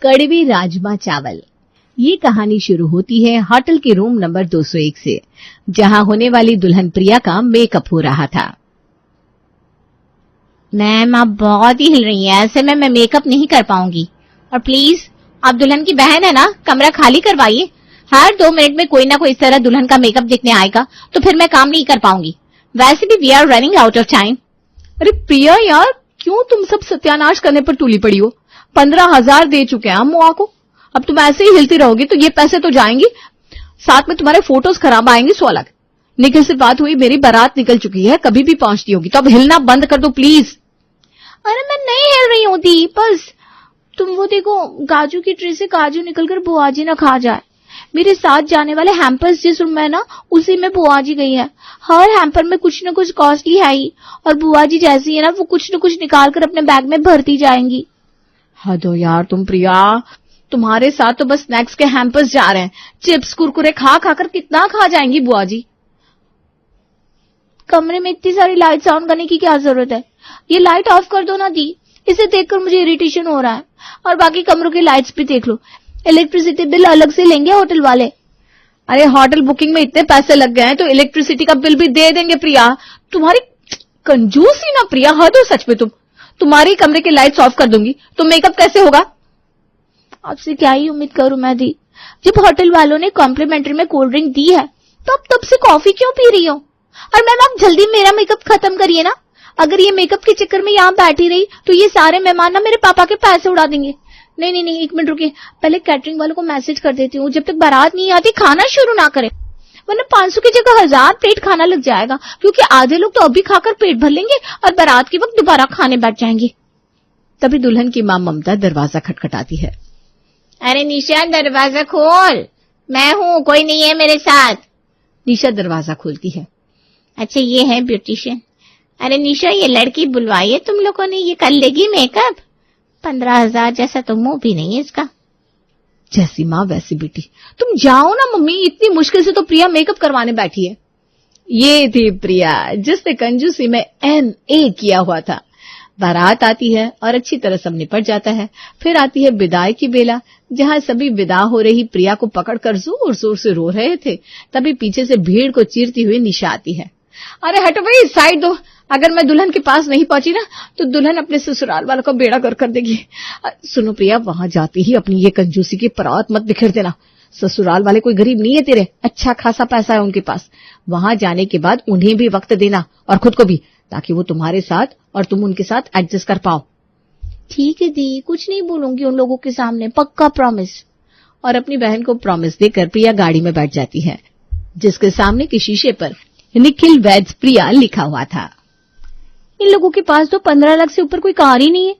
कड़वे राजमा चावल। ये कहानी शुरू होती है होटल के रूम नंबर 201 से, जहां होने वाली दुल्हन प्रिया का मेकअप हो रहा था। मैम, आप बहुत ही हिल रही हैं, ऐसे में मैं मेकअप नहीं कर पाऊंगी। और प्लीज, आप दुल्हन की बहन है ना, कमरा खाली करवाइए। हर 2 मिनट में कोई ना कोई इस तरह दुल्हन का मेकअप देखने आएगा तो फिर मैं काम नहीं कर पाऊंगी। वैसे भी we are running out of time. अरे प्रिया यार, क्यों तुम सब सत्यानाश करने पर तुली पड़ी हो? 15,000 दे चुके हैं हम मुआ को। अब तुम ऐसे ही हिलती रहोगी तो ये पैसे तो जाएंगे, साथ में तुम्हारे फोटोज खराब आएंगे। सो अलग। निखिल से बात हुई, मेरी बारात निकल चुकी है, कभी भी पहुंचती होगी, तो अब हिलना बंद कर दो प्लीज। अरे मैं नहीं हिल रही हूँ दी, बस तुम वो देखो, काजू की ट्रे से काजू निकलकर बुआजी ना खा जाए। मेरे साथ जाने वाले हैम्पर्स जिस रूम में है ना, उसी में बुआजी गई है। हर हैम्पर में कुछ न कुछ कॉस्टली है ही, और बुआजी जैसी है ना, वो कुछ न कुछ निकाल कर अपने बैग में भरती जाएंगी। हाँ तो यार तुम प्रिया, तुम्हारे साथ तो बस स्नैक्स के हैम्पर्स जा रहे हैं। चिप्स कुरकुरे खा खाकर कितना खा जाएंगी बुआजी। कमरे में इतनी सारी लाइट्स ऑन करने की क्या जरूरत है? ये लाइट ऑफ कर दो ना दी, इसे देखकर मुझे इरिटेशन हो रहा है। और बाकी कमरों की लाइट्स भी देख लो, इलेक्ट्रिसिटी बिल अलग से लेंगे होटल वाले। अरे होटल बुकिंग में इतने पैसे लग गए हैं तो इलेक्ट्रिसिटी का बिल भी दे देंगे। प्रिया, तुम्हारी कंजूसी ना प्रिया, हद हो सच में। तुम्हारी कमरे के लाइट्स ऑफ कर दूंगी तो मेकअप कैसे होगा? आपसे क्या ही उम्मीद करूं मैं दी, जब होटल वालों ने कॉम्प्लीमेंट्री में कोल्ड ड्रिंक दी है तो अब तब से कॉफी क्यों पी रही हो? और मैम, आप जल्दी मेरा मेकअप खत्म करिए ना। अगर ये मेकअप के चक्कर में यहाँ बैठी रही तो ये सारे मेहमान ना मेरे पापा के पैसे उड़ा देंगे। नहीं, 1 मिनट रुकिए, पहले कैटरिंग वालों को मैसेज कर देती हूँ, जब तक बारात नहीं आती खाना शुरू ना करे, वरना 500 की जगह 1000 प्लेट खाना लग जाएगा, क्योंकि आधे लोग तो अभी खाकर पेट भर लेंगे और बारात के वक्त दोबारा खाने बैठ जाएंगे। तभी दुल्हन की मां ममता दरवाजा खटखटाती है। अरे निशा, दरवाजा खोल, मैं हूँ, कोई नहीं है मेरे साथ। निशा दरवाजा खोलती है। अच्छा, ये है ब्यूटिशियन। अरे निशा, ये लड़की बुलवाई है तुम लोगों ने, ये कर लेगी मेकअप? 15,000 जैसा तो मुंह भी नहीं है इसका। जैसी माँ वैसी बेटी। तुम जाओ ना मम्मी, इतनी मुश्किल से तो प्रिया मेकअप करवाने बैठी है। ये थी प्रिया, जिसने कंजूसी में MA किया हुआ था। बारात आती है और अच्छी तरह सब निपट जाता है। फिर आती है विदाई की बेला, जहां सभी विदा हो रही प्रिया को पकड़कर जोर जोर से रो रहे थे। तभी पीछे से भीड़ को चीरती हुई निशा आती है। अरे हटो भाई, साइड दो। अगर मैं दुल्हन के पास नहीं पहुंची ना तो दुल्हन अपने ससुराल वालों का बेड़ा कर देगी। सुनो प्रिया, वहां जाती ही अपनी ये कंजूसी की परात मत बिखेर देना। ससुराल वाले कोई गरीब नहीं है तेरे, अच्छा खासा पैसा है उनके पास। वहां जाने के बाद उन्हें भी वक्त देना और खुद को भी, ताकि वो तुम्हारे साथ और तुम उनके साथ एडजस्ट कर पाओ। ठीक है दी, कुछ नहीं बोलूंगी उन लोगों के सामने, पक्का प्रॉमिस। और अपनी बहन को प्रॉमिस देकर प्रिया गाड़ी में बैठ जाती है, जिसके सामने के शीशे पर निखिल वेड्स प्रिया लिखा हुआ था। इन लोगों के पास तो 15 लाख से ऊपर कोई कार ही नहीं है,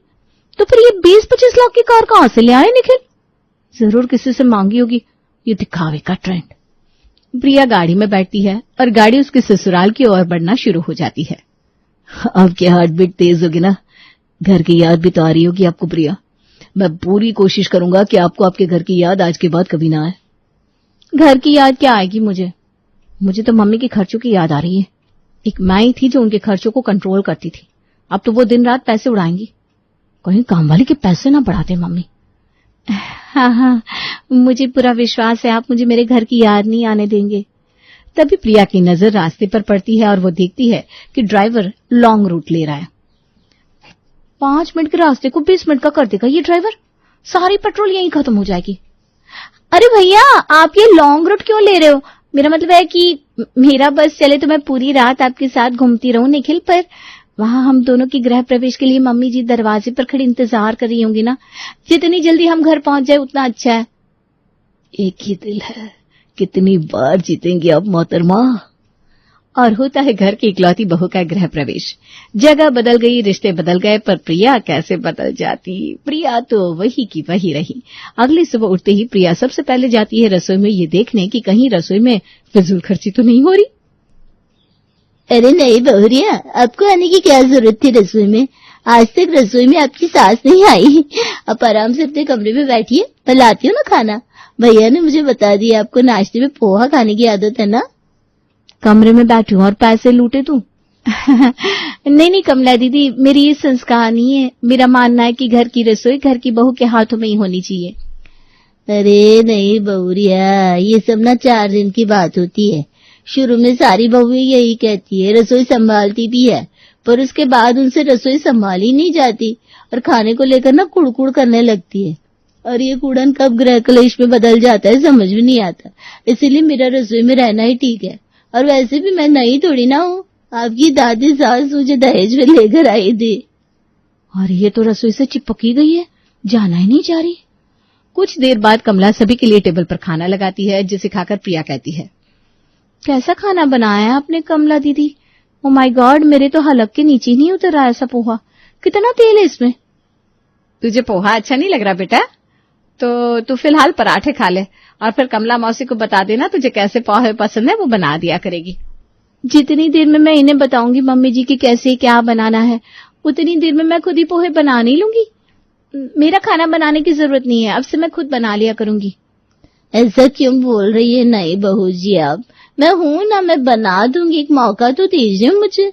तो फिर ये 20-25 लाख की कार कहां से ले आए निखिल? जरूर किसी से मांगी होगी, ये दिखावे का ट्रेंड। प्रिया गाड़ी में बैठती है और गाड़ी उसके ससुराल की ओर बढ़ना शुरू हो जाती है। आपकी हार्ट बीट तेज होगी ना, घर की याद भी तो आ रही होगी आपको प्रिया। मैं पूरी कोशिश करूंगा कि आपको आपके घर की याद आज के बाद कभी ना आए। घर की याद क्या आएगी मुझे तो मम्मी के खर्चों की याद आ रही है। एक माँ ही थी जो उनके खर्चों को कंट्रोल करती थी, अब तो वो दिन रात पैसे उड़ाएंगी। कहीं काम वाले के पैसे ना बढ़ाते मम्मी। हाँ, मुझे पूरा विश्वास है आप मुझे मेरे घर की याद नहीं आने देंगे। तभी प्रिया की नजर रास्ते पर पड़ती है और वो देखती है कि ड्राइवर लॉन्ग रूट ले रहा है। 5 मिनट के रास्ते को 20 मिनट का कर देगा ये ड्राइवर, सारी पेट्रोल यहीं खत्म हो जाएगी। अरे भैया, आप ये लॉन्ग रूट क्यों ले रहे हो? मेरा मतलब है कि मेरा बस चले तो मैं पूरी रात आपके साथ घूमती रहूं निखिल, पर वहां हम दोनों की गृह प्रवेश के लिए मम्मी जी दरवाजे पर खड़ी इंतजार कर रही होंगी ना। जितनी जल्दी हम घर पहुंच जाए उतना अच्छा है। एक ही दिल है, कितनी बार जीतेंगे अब मोहतरमा। और होता है घर की इकलौती बहू का गृह प्रवेश। जगह बदल गई, रिश्ते बदल गए, पर प्रिया कैसे बदल जाती। प्रिया तो वही की वही रही। अगली सुबह उठते ही प्रिया सबसे पहले जाती है रसोई में, ये देखने कि कहीं रसोई में फिजूल खर्ची तो नहीं हो रही। अरे नहीं बहुरिया, आपको आने की क्या जरूरत थी रसोई में? आज तक रसोई में आपकी सास नहीं आई। आप आराम से अपने कमरे में बैठिए, मैं लाती हूँ ना खाना। भैया ने मुझे बता दिया आपको नाश्ते में पोहा खाने की आदत है ना। कमरे में बैठी हूँ और पैसे लूटे तू। नहीं नहीं कमला दीदी, मेरी ये संस्कार नहीं है। मेरा मानना है कि घर की रसोई घर की बहू के हाथों में ही होनी चाहिए। अरे नहीं बहुरिया, ये सब ना 4 दिन की बात होती है। शुरू में सारी बहुएं यही कहती है, रसोई संभालती भी है, पर उसके बाद उनसे रसोई संभाली नहीं जाती और खाने को लेकर ना कुड़कुड़ करने लगती है। और ये कूड़न कब गृह कलेश में बदल जाता है समझ में नहीं आता। इसीलिए मेरा रसोई में रहना ही ठीक है। और वैसे भी मैं नई थोड़ी ना हूँ, आपकी दादी सास मुझे दहेज में लेकर आई थी। और ये तो रसोई से चिपकी गई है, जाना ही नहीं चाह रही। कुछ देर बाद कमला सभी के लिए टेबल पर खाना लगाती है, जिसे खाकर प्रिया कहती है, कैसा खाना बनाया है आपने कमला दीदी? ओ माय गॉड, मेरे तो हलक के नीचे नहीं उतर रहा ऐसा पोहा। कितना तेल है इसमें? तुझे पोहा अच्छा नहीं लग रहा बेटा? तो तू फिलहाल पराठे खा ले और फिर कमला मौसी को बता देना तुझे कैसे पोहे पसंद है, वो बना दिया करेगी। जितनी देर में मैं इन्हें बताऊंगी मम्मी जी की कैसे क्या बनाना है, उतनी देर में मैं खुद ही पोहे बना नहीं लूंगी। मेरा खाना बनाने की जरूरत नहीं है, अब से मैं खुद बना लिया करूंगी। ऐसा क्यों बोल रही है नई बहू जी आप? मैं हूं ना, मैं बना दूंगी, एक मौका तो दीजिए मुझे।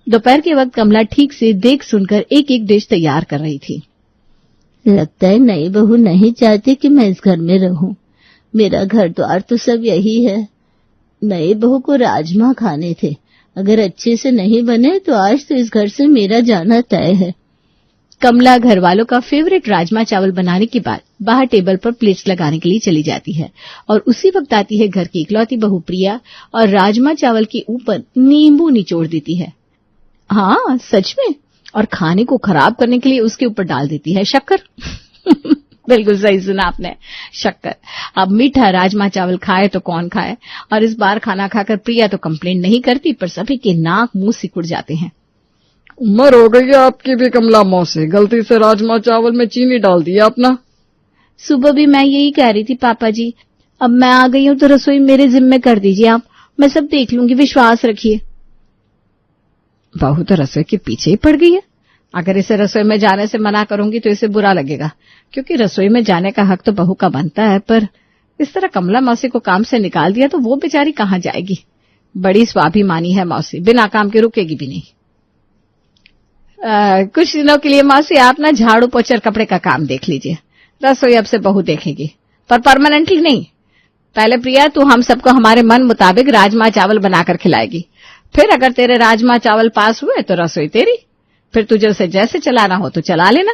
दोपहर के वक्त कमला ठीक से देख सुनकर एक एक डिश तैयार कर रही थी। लगता है नई बहू नहीं चाहती कि मैं इस घर में रहूं। मेरा घर द्वार तो सब यही है। नई बहू को राजमा खाने थे, अगर अच्छे से नहीं बने तो आज तो इस घर से मेरा जाना तय है। कमला घर वालों का फेवरेट राजमा चावल बनाने के बाद बाहर टेबल पर प्लेट्स लगाने के लिए चली जाती है और उसी वक्त आती है घर की इकलौती बहू प्रिया और राजमा चावल के ऊपर नींबू निचोड़ देती है। हाँ सच में, और खाने को खराब करने के लिए उसके ऊपर डाल देती है शक्कर। बिल्कुल सही सुना आपने, शक्कर। अब मीठा राजमा चावल खाए तो कौन खाए, और इस बार खाना खाकर प्रिया तो कंप्लेंट नहीं करती, पर सभी के नाक मुंह सिकुड़ जाते हैं। उम्र हो गई है आपकी भी कमला मौसी, गलती से राजमा चावल में चीनी डाल दिया अपना। सुबह भी मैं यही कह रही थी पापा जी, अब मैं आ गई हूँ तो रसोई मेरे जिम्मे कर दीजिए आप, मैं सब देख लूंगी, विश्वास रखिए। बहू तो रसोई के पीछे ही पड़ गई है। अगर इसे रसोई में जाने से मना करूंगी तो इसे बुरा लगेगा, क्योंकि रसोई में जाने का हक तो बहू का बनता है, पर इस तरह कमला मौसी को काम से निकाल दिया तो वो बेचारी कहाँ जाएगी। बड़ी स्वाभिमानी है मौसी, बिना काम के रुकेगी भी नहीं। कुछ दिनों के लिए मौसी आप ना झाड़ू पोछा कपड़े का काम देख लीजिए, रसोई अब से बहू देखेगी, पर परमानेंटली नहीं। पहले प्रिया तू हम सबको हमारे मन मुताबिक राजमा चावल बनाकर खिलाएगी, फिर अगर तेरे राजमा चावल पास हुए तो रसोई तेरी, फिर तुझे उसे जैसे चलाना हो तो चला लेना।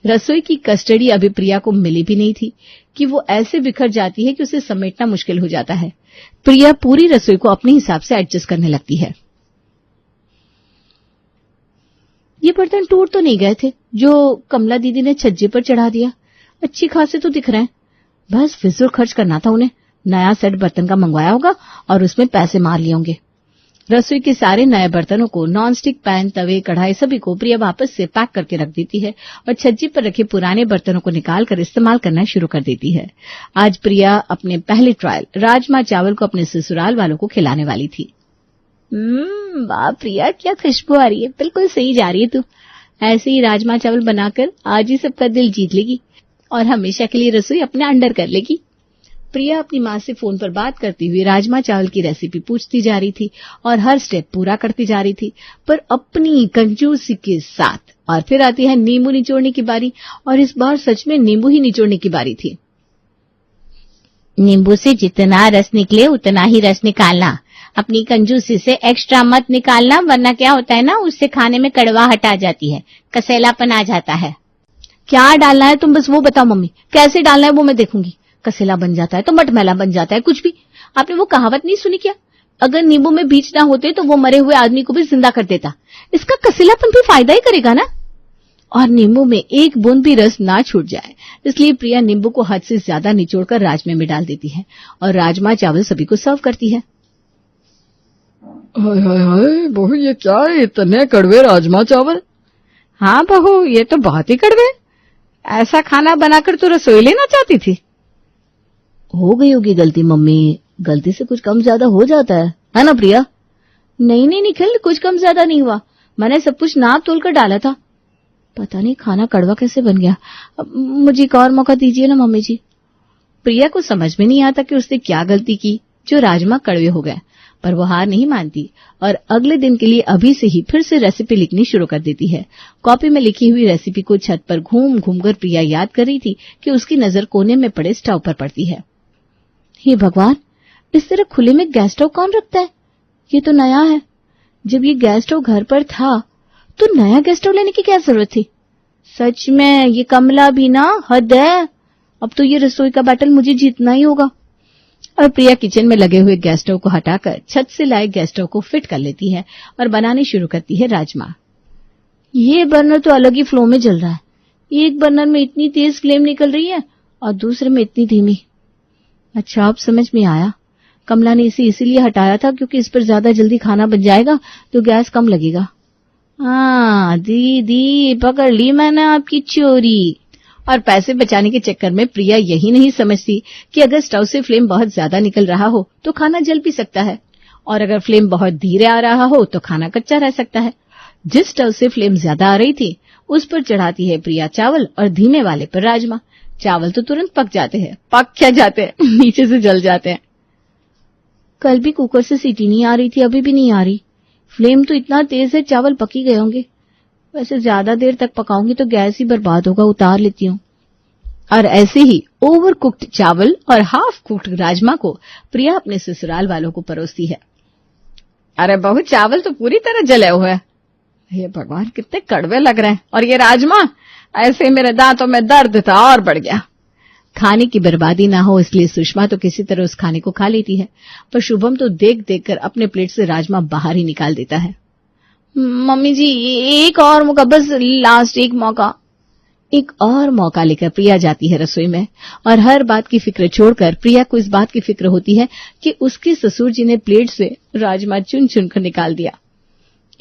रसोई की कस्टडी अभी प्रिया को मिली भी नहीं थी कि वो ऐसे बिखर जाती है कि उसे समेटना मुश्किल हो जाता है। प्रिया पूरी रसोई को अपने हिसाब से एडजस्ट करने लगती है। ये बर्तन टूट तो नहीं गए थे जो कमला दीदी ने छज्जे पर चढ़ा दिया? अच्छी खासे तो दिख रहे हैं। बस फिजूल खर्च करना था उन्हें, नया सेट बर्तन का मंगवाया होगा और उसमें पैसे मार लिए होंगे। रसोई के सारे नए बर्तनों को, नॉनस्टिक पैन, तवे, कढ़ाई सभी को प्रिया वापस से पैक करके रख देती है और छज्जे पर रखे पुराने बर्तनों को निकालकर इस्तेमाल करना शुरू कर देती है। आज प्रिया अपने पहले ट्रायल राजमा चावल को अपने ससुराल वालों को खिलाने वाली थी। वाह प्रिया, क्या खुशबू आ रही है, बिल्कुल सही जा रही है तू। ऐसे ही राजमा चावल बनाकर आज ही सबका दिल जीत लेगी और हमेशा के लिए रसोई अपने अंडर कर लेगी। प्रिया अपनी माँ से फोन पर बात करती हुई राजमा चावल की रेसिपी पूछती जा रही थी और हर स्टेप पूरा करती जा रही थी, पर अपनी कंजूसी के साथ। और फिर आती है नींबू निचोड़ने की बारी, और इस बार सच में नींबू ही निचोड़ने की बारी थी। नींबू से जितना रस निकले उतना ही रस निकालना, अपनी कंजूसी से एक्स्ट्रा मत निकालना, वरना क्या होता है ना, उससे खाने में कड़वाहट आ जाती है, कसैलापन आ जाता है। क्या डालना है तुम बस वो बताओ मम्मी, कैसे डालना है वो मैं देखूंगी। कसेला बन जाता है तो मटमैला बन जाता है, कुछ भी। आपने वो कहावत नहीं सुनी क्या, अगर नींबू में बीज ना होते तो वो मरे हुए आदमी को भी जिंदा कर देता। इसका कसेलापन भी फायदा ही करेगा ना। और नींबू में एक बूंद भी रस ना छूट जाए, इसलिए प्रिया नींबू को हद से ज्यादा निचोड़कर राजमे में डाल देती है और राजमा चावल सभी को सर्व करती है। हाय हाय हाय बहू, ये क्या है, इतने कड़वे राजमा चावल? हाँ बहू, ये तो बहुत ही कड़वे। ऐसा खाना बनाकर तो रसोई लेना चाहती थी। हो गई होगी गलती मम्मी, गलती से कुछ कम ज्यादा हो जाता है ना प्रिया? नहीं नहीं निखिल, कुछ कम ज्यादा नहीं हुआ, मैंने सब कुछ नाप तोल कर डाला था। पता नहीं खाना कड़वा कैसे बन गया। मुझे एक और मौका दीजिए ना मम्मी जी। प्रिया को समझ में नहीं आता कि उसने क्या गलती की जो राजमा कड़वे हो गए, पर वो हार नहीं मानती और अगले दिन के लिए अभी से ही फिर से रेसिपी लिखनी शुरू कर देती है। कॉपी में लिखी हुई रेसिपी को छत पर घूम घूम कर प्रिया याद कर रही थी कि उसकी नजर कोने में पड़े स्टोव पर पड़ती है। हे भगवान, इस तरह खुले में गैस स्टोव कौन रखता है? ये तो नया है। जब ये गैस स्टोव घर पर था तो नया गैस स्टोव लेने की क्या जरूरत थी? सच में ये कमला भी ना हद है। अब तो ये रसोई का बैटल मुझे जीतना ही होगा। और प्रिया किचन में लगे हुए गैस स्टोव को हटाकर छत से लाए गैस स्टोव को फिट कर लेती है और बनाने शुरू करती है राजमा। ये बर्नर तो अलग ही फ्लो में जल रहा है। एक बर्नर में इतनी तेज फ्लेम निकल रही है और दूसरे में इतनी धीमी। अच्छा, अब समझ में आया। कमला ने इसे इसीलिए हटाया था क्योंकि इस पर ज्यादा जल्दी खाना बन जाएगा तो गैस कम लगेगा। हाँ दीदी, पकड़ ली मैंने आपकी चोरी। और पैसे बचाने के चक्कर में प्रिया यही नहीं समझती कि अगर स्टोव से फ्लेम बहुत ज्यादा निकल रहा हो तो खाना जल भी सकता है और अगर फ्लेम बहुत धीरे आ रहा हो तो खाना कच्चा रह सकता है। जिस स्टोव से फ्लेम ज्यादा आ रही थी उस पर चढ़ाती है प्रिया चावल और धीमे वाले पर राजमा। चावल तो तुरंत पक जाते हैं, पक क्या जाते हैं, नीचे से जल जाते हैं। कल भी कुकर से सीटी नहीं आ रही थी, अभी भी नहीं आ रही। फ्लेम तो इतना तेज है, चावल पक ही गए होंगे। वैसे ज्यादा देर तक पकाऊंगी तो गैस ही बर्बाद होगा, उतार लेती हूँ। और ऐसे ही ओवर कुक्ड चावल और हाफ कुक्ड राजमा को प्रिया अपने ससुराल वालों को परोसती है। अरे बहू, चावल तो पूरी तरह जले हुए हैं। हे भगवान, कितने कड़वे लग रहे हैं। और ये राजमा, ऐसे मेरे दांतों में दर्द था और बढ़ गया। खाने की बर्बादी ना हो इसलिए सुषमा तो किसी तरह उस खाने को खा लेती है, पर शुभम तो देख देख कर अपने प्लेट से राजमा बाहर ही निकाल देता है। मम्मी जी, एक और मौका, बस लास्ट एक मौका। एक और मौका लेकर प्रिया जाती है रसोई में और हर बात की फिक्र छोड़कर प्रिया को इस बात की फिक्र होती है कि उसके ससुर जी ने प्लेट से राजमा चुन चुन कर निकाल दिया।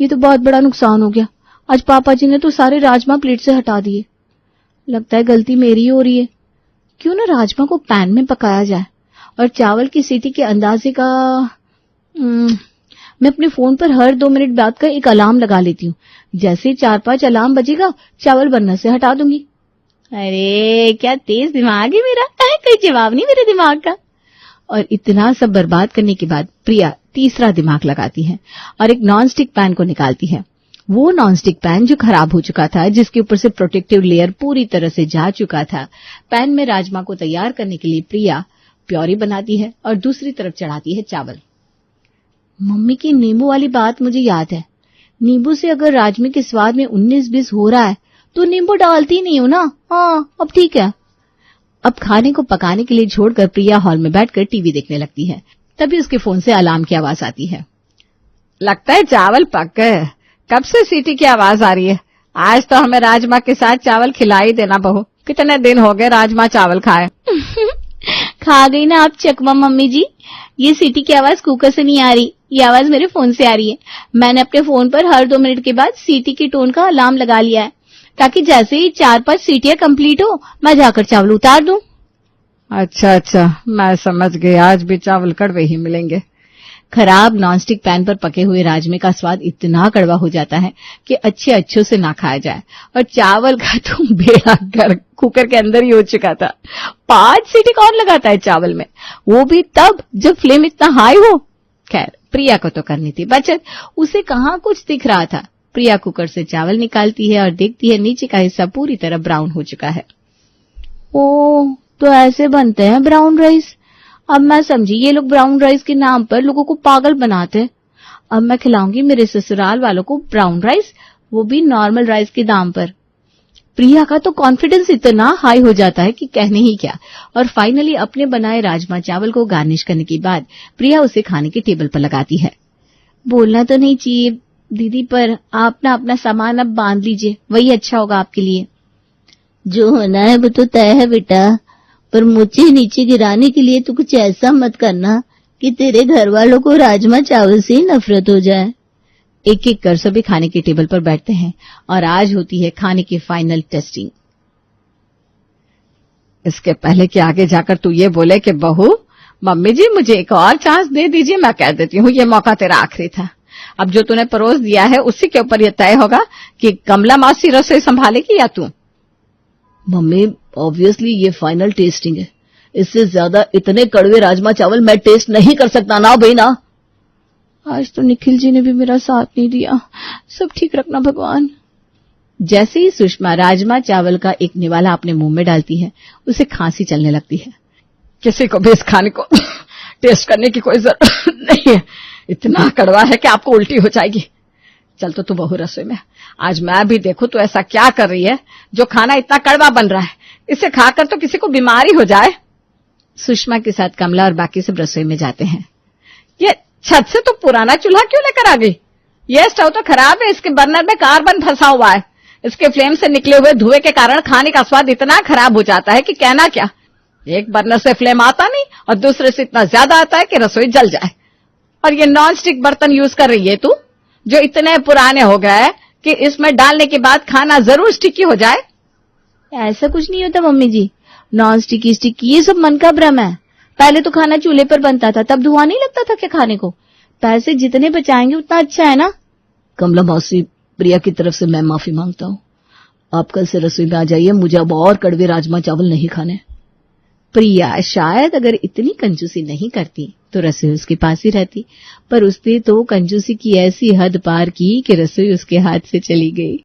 ये तो बहुत बड़ा नुकसान हो गया। आज पापा जी ने तो सारे राजमा प्लेट से हटा दिए। लगता है गलती मेरी हो रही है। क्यों ना राजमा को पैन में पकाया जाए और चावल की सीटी के अंदाजे का मैं अपने फोन पर हर 2 मिनट बाद का एक अलार्म लगा लेती हूँ। जैसे 4-5 अलार्म बजेगा चावल बर्नर से हटा दूंगी। अरे क्या तेज दिमाग है मेरा, कोई जवाब नहीं मेरे दिमाग का। और इतना सब बर्बाद करने के बाद प्रिया तीसरा दिमाग लगाती है और एक नॉनस्टिक पैन को निकालती है। वो नॉनस्टिक पैन जो खराब हो चुका था, जिसके ऊपर से प्रोटेक्टिव लेयर पूरी तरह से जा चुका था। पैन में राजमा को तैयार करने के लिए प्रिया प्योरी बनाती है और दूसरी तरफ चढ़ाती है चावल। मम्मी की नींबू वाली बात मुझे याद है। नींबू से अगर राजमे के स्वाद में 19-20 हो रहा है तो नींबू डालती नहीं हूं ना। हाँ, अब ठीक है। अब खाने को पकाने के लिए छोड़कर प्रिया हॉल में बैठकर टीवी देखने लगती है। तभी उसके फोन से अलार्म की आवाज आती है। लगता है चावल पक गए। कब से सीटी की आवाज आ रही है। आज तो हमें राजमा के साथ चावल खिला ही देना बहू। कितने दिन हो गए राजमा चावल खाए। खा गई ना आप चकमा मम्मी जी। ये सीटी की आवाज कुकर से नहीं आ रही, ये आवाज मेरे फोन से आ रही है। मैंने अपने फोन पर हर 2 मिनट के बाद सीटी की टोन का अलार्म लगा लिया है ताकि जैसे ही 4-5 सीटियां कंप्लीट हो मैं जाकर चावल उतार दूं। अच्छा, मैं समझ गई। आज भी चावल कड़वे ही मिलेंगे। खराब नॉनस्टिक पैन पर पके हुए राजमे का स्वाद इतना कड़वा हो जाता है कि अच्छे से ना खाया जाए। और चावल का तो बेड़ा गर्क कुकर के अंदर ही हो चुका था। 5 सीटी कौन लगाता है चावल में, वो भी तब जब फ्लेम इतना हाई हो। खैर, प्रिया को तो करनी थी बचत, उसे कहाँ कुछ दिख रहा था। प्रिया कुकर से चावल निकालती है और देखती है नीचे का हिस्सा पूरी तरह ब्राउन हो चुका है। ओह, तो ऐसे बनते हैं ब्राउन राइस। अब मैं समझी, ये लोग ब्राउन राइस के नाम पर लोगों को पागल बनाते हैं। अब मैं खिलाऊंगी मेरे ससुराल वालों को ब्राउन राइस, वो भी नॉर्मल राइस के दाम पर। प्रिया का तो कॉन्फिडेंस इतना हाई हो जाता है कि कहने ही क्या। और फाइनली अपने बनाए राजमा चावल को गार्निश करने के बाद प्रिया उसे खाने के टेबल पर लगाती है। बोलना तो नहीं चाहिए दीदी, पर आप ना अपना सामान अब बांध लीजिए, वही अच्छा होगा आपके लिए। जो होना है वो तो तय है बेटा, पर मुझे नीचे गिराने के लिए तो कुछ ऐसा मत करना कि तेरे घर वालों को राजमा चावल से नफरत हो जाए। एक एक कर सभी खाने के टेबल पर बैठते हैं और आज होती है खाने की फाइनल टेस्टिंग। इसके पहले कि आगे जाकर तू ये बोले कि बहू, मम्मी जी मुझे एक और चांस दे दीजिए, मैं कह देती हूँ ये मौका तेरा आखिरी था। अब जो तूने परोस दिया है उसी के ऊपर यह तय होगा कि कमला मौसी रसोई संभालेगी या तू। मम्मी, ऑब्वियसली ये फाइनल टेस्टिंग है। इससे ज्यादा इतने कड़वे राजमा चावल मैं टेस्ट नहीं कर सकता ना भाई ना। आज तो निखिल जी ने भी मेरा साथ नहीं दिया। सब ठीक रखना भगवान। जैसे ही सुषमा राजमा चावल का एक निवाला अपने मुंह में डालती है, उसे खांसी चलने लगती है। किसी को भी इस खाने को टेस्ट करने की कोई जरूरत नहीं है, इतना कड़वा है कि आपको उल्टी हो जाएगी। चल तो तू बहू रसोई में, आज मैं भी देखूं तो ऐसा क्या कर रही है जो खाना इतना कड़वा बन रहा है, इसे खाकर तो किसी को बीमारी हो जाए। सुषमा के साथ कमला और बाकी सब रसोई में जाते हैं। ये छत से तो पुराना चूल्हा क्यों लेकर आ गई? ये स्टोव तो खराब है, इसके बर्नर में कार्बन फंसा हुआ है। इसके फ्लेम से निकले हुए धुएं के कारण खाने का स्वाद इतना खराब हो जाता है कि कहना क्या। एक बर्नर से फ्लेम आता नहीं और दूसरे से इतना ज्यादा आता है कि रसोई जल जाए। और ये नॉन स्टिक बर्तन यूज कर रही है तू, जो इतने पुराने हो गए कि इसमें डालने के बाद खाना जरूर स्टिकी हो जाए। ऐसा कुछ नहीं होता मम्मी जी, नॉन स्टिकी स्टिकी ये सब मन का भ्रम है। पहले तो खाना चूल्हे पर बनता था, तब धुआं नहीं लगता था क्या खाने को? पैसे जितने बचाएंगे उतना अच्छा है ना। कमला मौसी, प्रिया की तरफ से मैं माफी मांगता हूँ। आप कल से रसोई में आ जाइए, मुझे अब और कड़वे राजमा चावल नहीं खाने। प्रिया शायद अगर इतनी कंजूसी नहीं करती तो रसोई उसके पास ही रहती, पर उसने तो कंजूसी की ऐसी हद पार की कि रसोई उसके हाथ से चली गई।